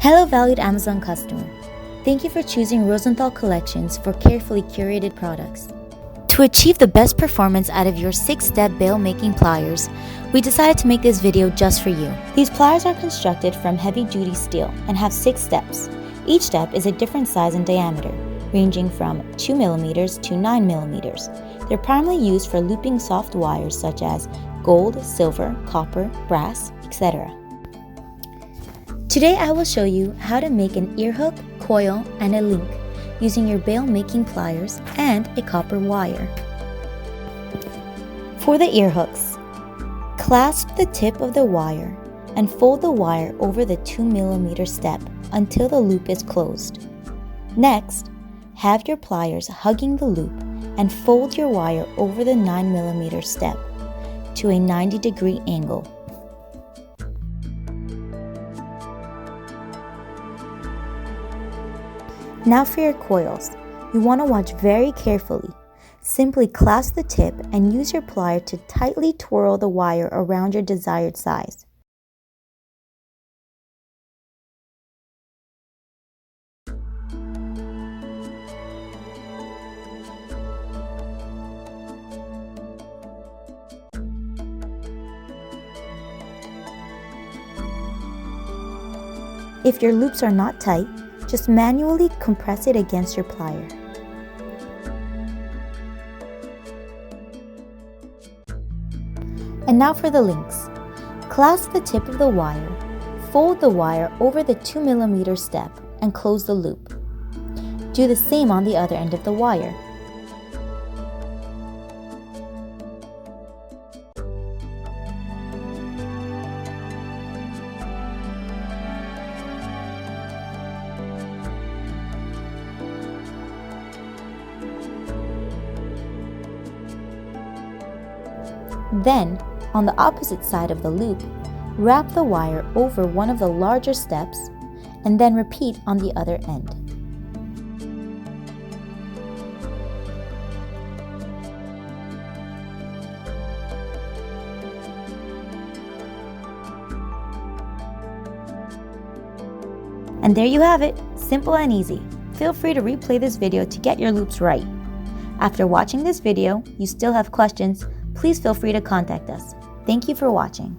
Hello valued Amazon customer. Thank you for choosing Rosenthal Collections for carefully curated products. To achieve the best performance out of your 6-step bail making pliers, we decided to make this video just for you. These pliers are constructed from heavy-duty steel and have 6 steps. Each step is a different size and diameter, ranging from 2mm to 9mm. They're primarily used for looping soft wires such as gold, silver, copper, brass, etc. Today I will show you how to make an ear hook, coil, and a link using your bail making pliers and a copper wire. For the ear hooks, clasp the tip of the wire and fold the wire over the 2mm step until the loop is closed. Next, have your pliers hugging the loop and fold your wire over the 9mm step to a 90-degree angle. Now for your coils, you want to watch very carefully. Simply clasp the tip and use your plier to tightly twirl the wire around your desired size. If your loops are not tight, just manually compress it against your plier. And now for the links. Clasp the tip of the wire, fold the wire over the 2mm step and close the loop. Do the same on the other end of the wire. Then, on the opposite side of the loop, wrap the wire over one of the larger steps and then repeat on the other end. And there you have it, simple and easy. Feel free to replay this video to get your loops right. After watching this video, you still have questions, please feel free to contact us. Thank you for watching.